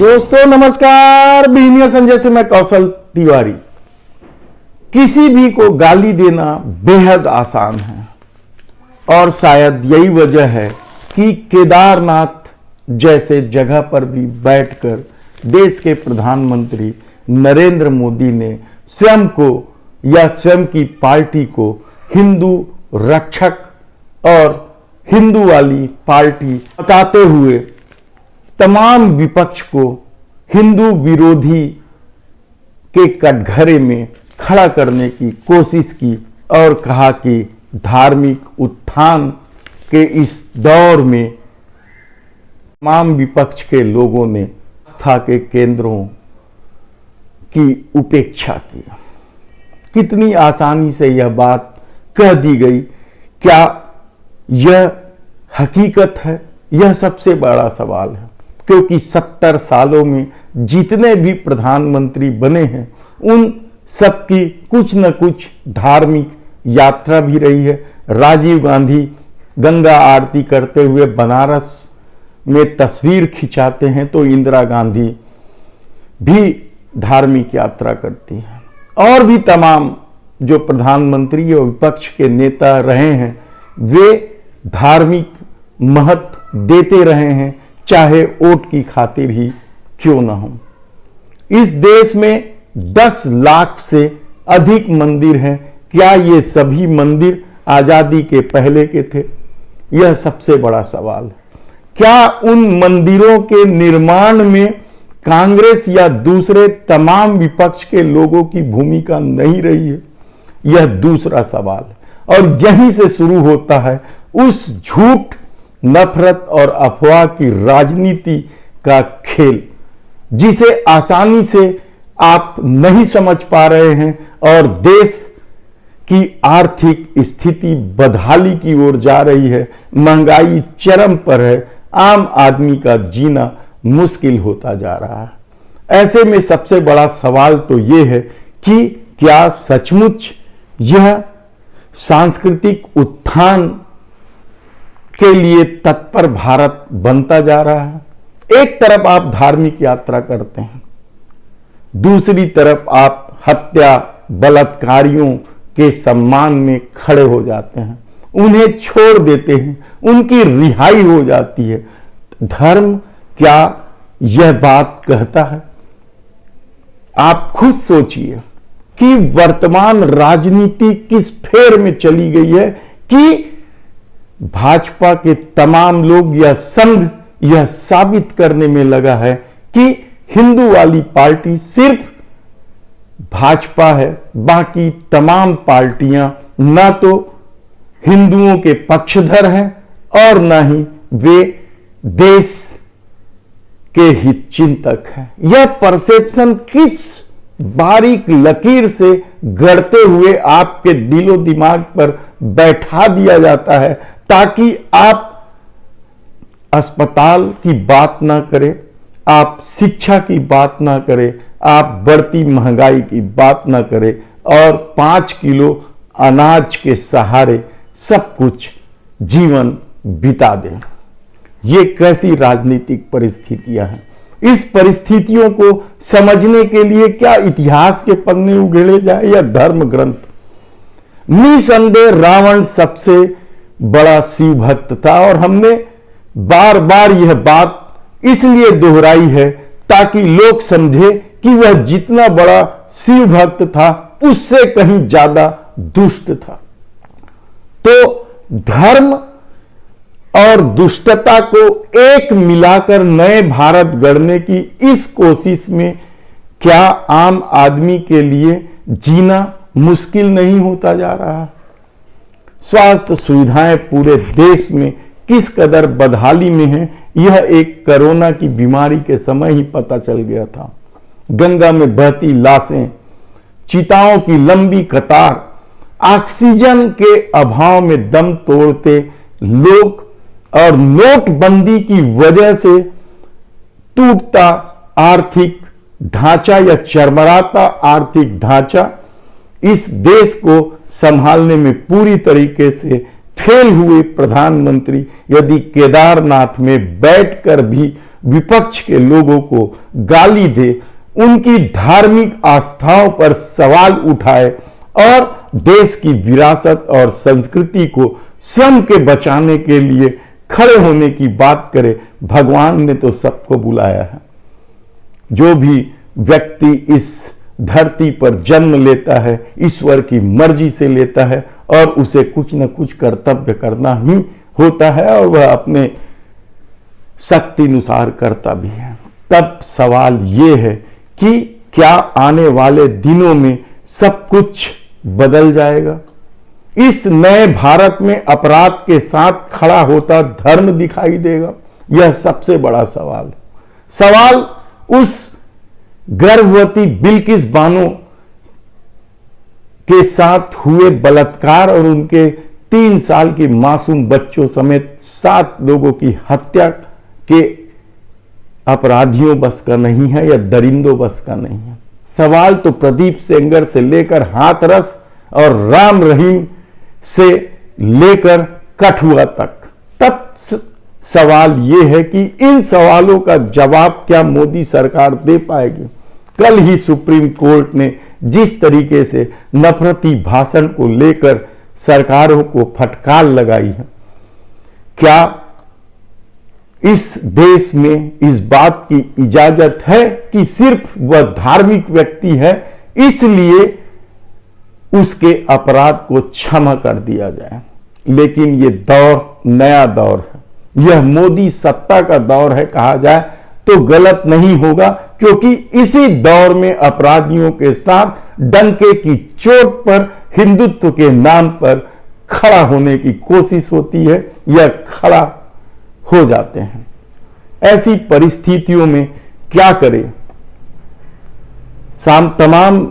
दोस्तों नमस्कार। बीनिया संजय से मैं कौशल तिवारी। किसी भी को गाली देना बेहद आसान है और शायद यही वजह है कि केदारनाथ जैसे जगह पर भी बैठकर देश के प्रधानमंत्री नरेंद्र मोदी ने स्वयं को या स्वयं की पार्टी को हिंदू रक्षक और हिंदू वाली पार्टी बताते हुए तमाम विपक्ष को हिंदू विरोधी के कटघरे में खड़ा करने की कोशिश की और कहा कि धार्मिक उत्थान के इस दौर में तमाम विपक्ष के लोगों ने आस्था के केंद्रों की उपेक्षा की। कितनी आसानी से यह बात कह दी गई। क्या यह हकीकत है? यह सबसे बड़ा सवाल है, क्योंकि 70 सालों में जितने भी प्रधानमंत्री बने हैं उन सबकी कुछ न कुछ धार्मिक यात्रा भी रही है। राजीव गांधी गंगा आरती करते हुए बनारस में तस्वीर खिंचाते हैं तो इंदिरा गांधी भी धार्मिक यात्रा करती हैं। और भी तमाम जो प्रधानमंत्री और विपक्ष के नेता रहे हैं वे धार्मिक महत्व देते रहे हैं, चाहे वोट की खातिर ही क्यों ना हो। इस देश में 10 लाख से अधिक मंदिर हैं। क्या ये सभी मंदिर आजादी के पहले के थे? यह सबसे बड़ा सवाल है। क्या उन मंदिरों के निर्माण में कांग्रेस या दूसरे तमाम विपक्ष के लोगों की भूमिका नहीं रही है? यह दूसरा सवाल है। और यहीं से शुरू होता है उस झूठ, नफरत और अफवाह की राजनीति का खेल, जिसे आसानी से आप नहीं समझ पा रहे हैं और देश की आर्थिक स्थिति बदहाली की ओर जा रही है। महंगाई चरम पर है। आम आदमी का जीना मुश्किल होता जा रहा है। ऐसे में सबसे बड़ा सवाल तो यह है कि क्या सचमुच यह सांस्कृतिक उत्थान के लिए तत्पर भारत बनता जा रहा है? एक तरफ आप धार्मिक यात्रा करते हैं, दूसरी तरफ आप हत्या बलात्कारियों के सम्मान में खड़े हो जाते हैं, उन्हें छोड़ देते हैं, उनकी रिहाई हो जाती है। धर्म क्या यह बात कहता है? आप खुद सोचिए कि वर्तमान राजनीति किस फेर में चली गई है कि भाजपा के तमाम लोग या संघ यह साबित करने में लगा है कि हिंदू वाली पार्टी सिर्फ भाजपा है, बाकी तमाम पार्टियां ना तो हिंदुओं के पक्षधर हैं और ना ही वे देश के हित चिंतक हैं। यह परसेप्शन किस बारीक लकीर से गढ़ते हुए आपके दिलो दिमाग पर बैठा दिया जाता है ताकि आप अस्पताल की बात ना करें, आप शिक्षा की बात ना करें, आप बढ़ती महंगाई की बात ना करें और 5 किलो अनाज के सहारे सब कुछ जीवन बिता दें। ये कैसी राजनीतिक परिस्थितियां हैं? इस परिस्थितियों को समझने के लिए क्या इतिहास के पन्ने उघेड़े जाए या धर्म ग्रंथ? निसंदेह रावण सबसे बड़ा शिव भक्त था और हमने बार बार यह बात इसलिए दोहराई है ताकि लोग समझे कि वह जितना बड़ा शिव भक्त था उससे कहीं ज्यादा दुष्ट था। तो धर्म और दुष्टता को एक मिलाकर नए भारत गढ़ने की इस कोशिश में क्या आम आदमी के लिए जीना मुश्किल नहीं होता जा रहा? स्वास्थ्य सुविधाएं पूरे देश में किस कदर बदहाली में हैं, यह एक कोरोना की बीमारी के समय ही पता चल गया था। गंगा में बहती लाशें, चिताओं की लंबी कतार, ऑक्सीजन के अभाव में दम तोड़ते लोग और नोटबंदी की वजह से टूटता आर्थिक ढांचा या चरमराता आर्थिक ढांचा इस देश को संभालने में पूरी तरीके से फेल हुए प्रधानमंत्री यदि केदारनाथ में बैठकर भी विपक्ष के लोगों को गाली दे, उनकी धार्मिक आस्थाओं पर सवाल उठाए और देश की विरासत और संस्कृति को स्वयं के बचाने के लिए खड़े होने की बात करे। भगवान ने तो सबको बुलाया है। जो भी व्यक्ति इस धरती पर जन्म लेता है ईश्वर की मर्जी से लेता है और उसे कुछ न कुछ कर्तव्य करना ही होता है और वह अपने शक्ति अनुसार करता भी है। तब सवाल ये है कि क्या आने वाले दिनों में सब कुछ बदल जाएगा? इस नए भारत में अपराध के साथ खड़ा होता धर्म दिखाई देगा? यह सबसे बड़ा सवाल है। सवाल उस गर्भवती बिल्किस बानो के साथ हुए बलात्कार और उनके 3 साल की मासूम बच्चों समेत 7 लोगों की हत्या के अपराधियों बस का नहीं है या दरिंदों बस का नहीं है। सवाल तो प्रदीप सेंगर से लेकर हाथरस और राम रहीम से लेकर कठुआ तक। तब सवाल यह है कि इन सवालों का जवाब क्या मोदी सरकार दे पाएगी? कल ही सुप्रीम कोर्ट ने जिस तरीके से नफरती भाषण को लेकर सरकारों को फटकार लगाई है, क्या इस देश में इस बात की इजाजत है कि सिर्फ वह धार्मिक व्यक्ति है इसलिए उसके अपराध को क्षमा कर दिया जाए? लेकिन यह दौर नया दौर है, यह मोदी सत्ता का दौर है कहा जाए तो गलत नहीं होगा, क्योंकि इसी दौर में अपराधियों के साथ डंके की चोट पर हिंदुत्व के नाम पर खड़ा होने की कोशिश होती है या खड़ा हो जाते हैं। ऐसी परिस्थितियों में क्या करें? तमाम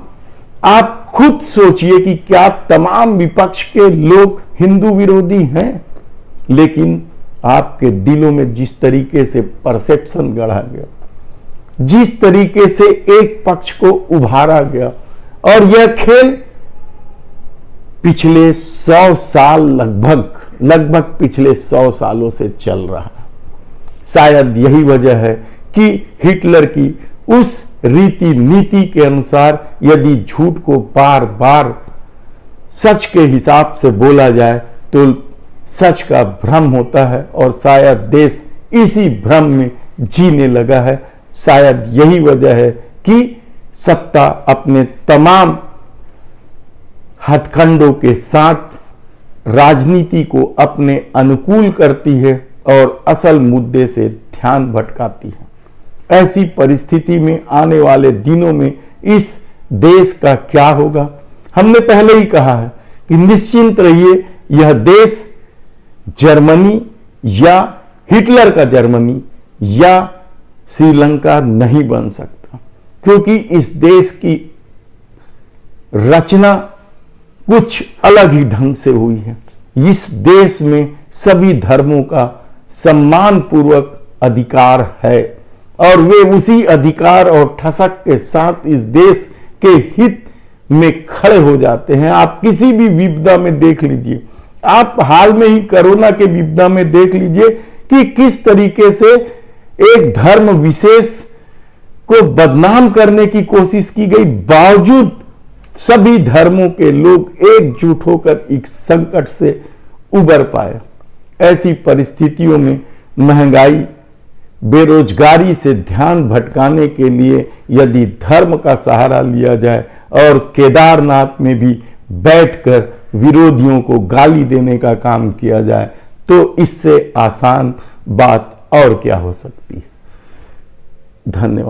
आप खुद सोचिए कि क्या तमाम विपक्ष के लोग हिंदू विरोधी हैं? लेकिन आपके दिलों में जिस तरीके से परसेप्शन गढ़ा गया, जिस तरीके से एक पक्ष को उभारा गया, और यह खेल पिछले 100 साल लगभग पिछले 100 सालों से चल रहा है। शायद यही वजह है कि हिटलर की उस रीति नीति के अनुसार यदि झूठ को बार बार सच के हिसाब से बोला जाए तो सच का भ्रम होता है और शायद देश इसी भ्रम में जीने लगा है। शायद यही वजह है कि सत्ता अपने तमाम हथकंडों के साथ राजनीति को अपने अनुकूल करती है और असल मुद्दे से ध्यान भटकाती है। ऐसी परिस्थिति में आने वाले दिनों में इस देश का क्या होगा? हमने पहले ही कहा है कि निश्चिंत रहिए, यह देश जर्मनी या हिटलर का जर्मनी या श्रीलंका नहीं बन सकता, क्योंकि इस देश की रचना कुछ अलग ही ढंग से हुई है। इस देश में सभी धर्मों का सम्मान पूर्वक अधिकार है और वे उसी अधिकार और ठसक के साथ इस देश के हित में खड़े हो जाते हैं। आप किसी भी विपदा में देख लीजिए, आप हाल में ही कोरोना के विपदा में देख लीजिए कि किस तरीके से एक धर्म विशेष को बदनाम करने की कोशिश की गई, बावजूद सभी धर्मों के लोग एकजुट होकर इस संकट से उबर पाए। ऐसी परिस्थितियों में महंगाई, बेरोजगारी से ध्यान भटकाने के लिए यदि धर्म का सहारा लिया जाए और केदारनाथ में भी बैठकर विरोधियों को गाली देने का काम किया जाए तो इससे आसान बात और क्या हो सकती है। धन्यवाद।